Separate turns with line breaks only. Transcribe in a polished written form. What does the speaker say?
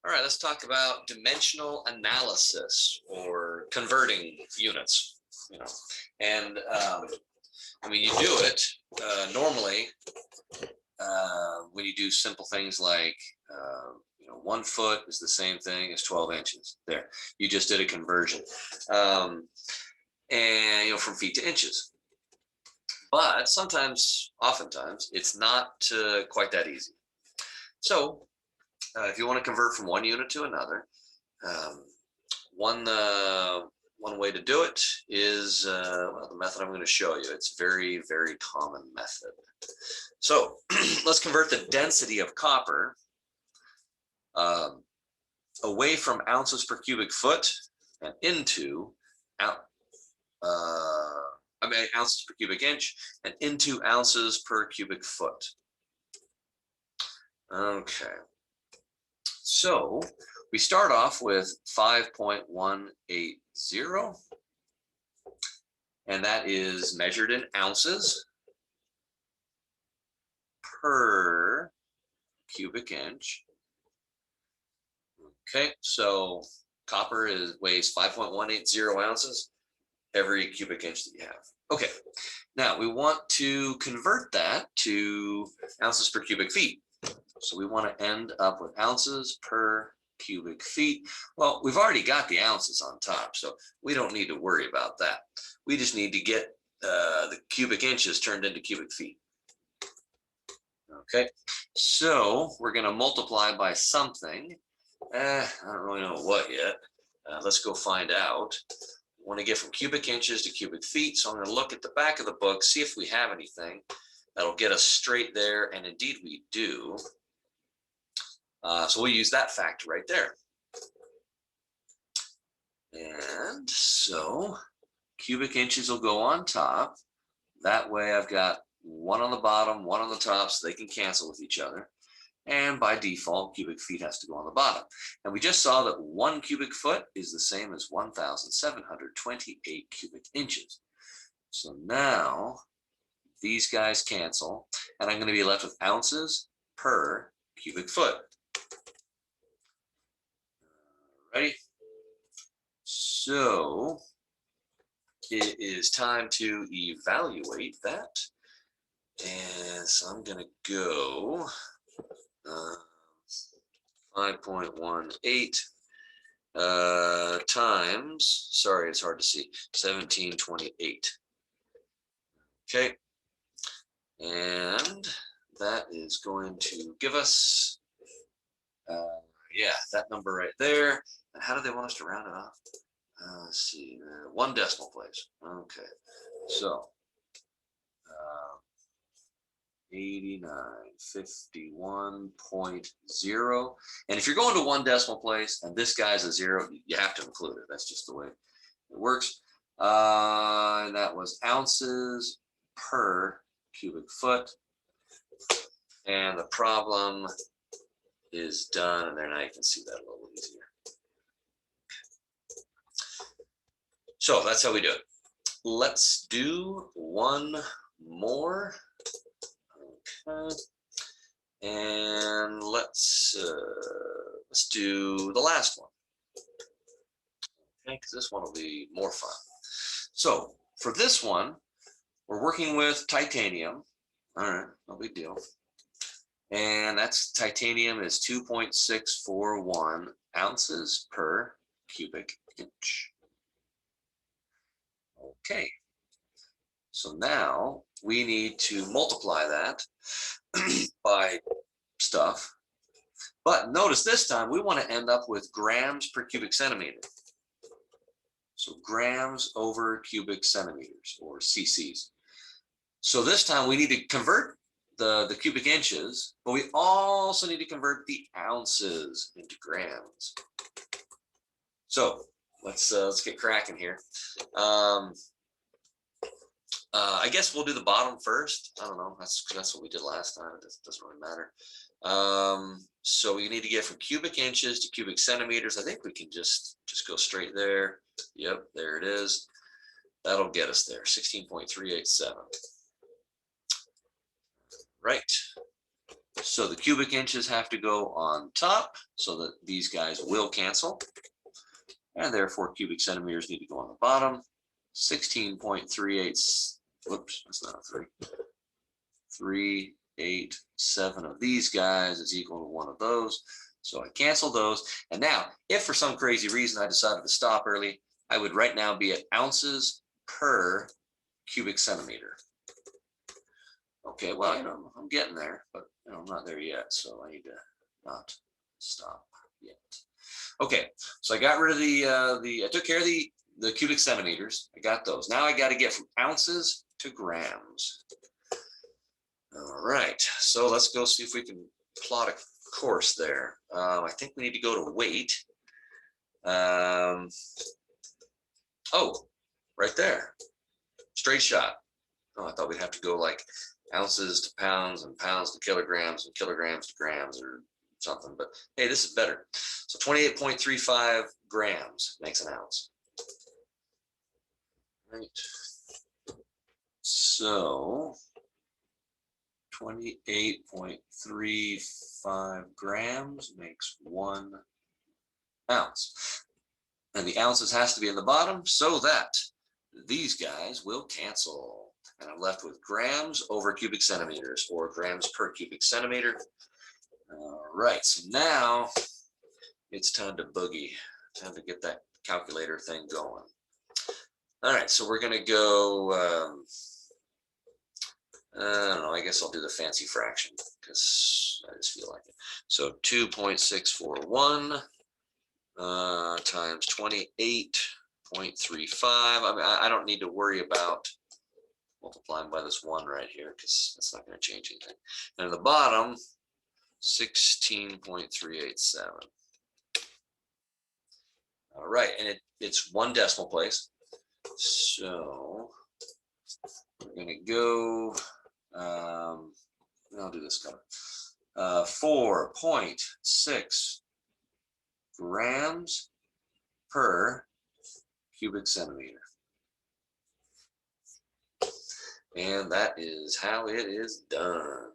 All right, let's talk about dimensional analysis or converting units. And I mean, you do it normally when you do simple things like 1 foot is the same thing as 12 inches. There, you just did a conversion, and from feet to inches. But sometimes, oftentimes, it's not quite that easy. So if you want to convert from one unit to another, one way to do it is the method I'm going to show you. It's very, very common method. So let's convert the density of copper away from ounces per cubic foot and into ounces per cubic inch and into ounces per cubic foot. Okay. So we start off with 5.180, and that is measured in ounces per cubic inch. Okay, so copper weighs 5.180 ounces every cubic inch that you have. Okay, now we want to convert that to ounces per cubic feet. So we want to end up with ounces per cubic feet. Well, we've already got the ounces on top, so we don't need to worry about that. We just need to get the cubic inches turned into cubic feet. Okay, so we're going to multiply by something. I don't really know what yet. Let's go find out. I want to get from cubic inches to cubic feet, so I'm going to look at the back of the book, see if we have anything that'll get us straight there, and indeed we do. So we'll use that factor right there. And so cubic inches will go on top. That way I've got one on the bottom, one on the top, so they can cancel with each other. And by default, cubic feet has to go on the bottom. And we just saw that 1 cubic foot is the same as 1,728 cubic inches. So now these guys cancel, and I'm going to be left with ounces per cubic foot. Ready? So it is time to evaluate that. And so I'm going to go 5.18 times, sorry, it's hard to see, 1728. Okay. And that is going to give us, that number right there. And how do they want us to round it off? Let's see, 1 decimal place. Okay, so 8951.0. And if you're going to 1 decimal place and this guy's a 0, you have to include it. That's just the way it works. And that was ounces per cubic foot. And the problem is done, and there now you can see that a little easier. So that's how we do it. Let's do one more. Okay, and let's do the last one. Okay, because this one will be more fun. So for this one, we're working with titanium. All right, no big deal. And that's titanium is 2.641 ounces per cubic inch. Okay, so now we need to multiply that by stuff. But notice this time we want to end up with grams per cubic centimeter. So grams over cubic centimeters, or cc's. So this time we need to convert the cubic inches, but we also need to convert the ounces into grams. So let's get cracking here. I guess we'll do the bottom first. I don't know. That's what we did last time. It doesn't really matter. So we need to get from cubic inches to cubic centimeters. I think we can just go straight there. Yep, there it is. That'll get us there. 16.387. Right. So the cubic inches have to go on top so that these guys will cancel. And therefore cubic centimeters need to go on the bottom. 16.38, whoops, that's not a 3. 387 of these guys is equal to one of those. So I cancel those. And now, if for some crazy reason I decided to stop early, I would right now be at ounces per cubic centimeter. Okay, well, I'm getting there, but I'm not there yet, so I need to not stop yet. Okay, so I got rid of I took care of the cubic centimeters. I got those. Now I got to get from ounces to grams. All right, so let's go see if we can plot a course there. I think we need to go to weight. Oh, right there, straight shot. Oh, I thought we'd have to go like ounces to pounds and pounds to kilograms and kilograms to grams or something, but hey, this is better. So 28.35 grams makes an ounce. Right. So 28.35 grams makes 1 ounce. And the ounces has to be in the bottom so that these guys will cancel. And I'm left with grams over cubic centimeters, or grams per cubic centimeter. All right, so now it's time to boogie. Time to get that calculator thing going. All right, so we're gonna go, I don't know, I guess I'll do the fancy fraction because I just feel like it. So 2.641 times 28.35. I mean, I don't need to worry about multiplying by this 1 right here because that's not going to change anything. And at the bottom, 16.387. All right, and it's 1 decimal place. So we're going to go, I'll do this color. 4.6 grams per cubic centimeter. And that is how it is done.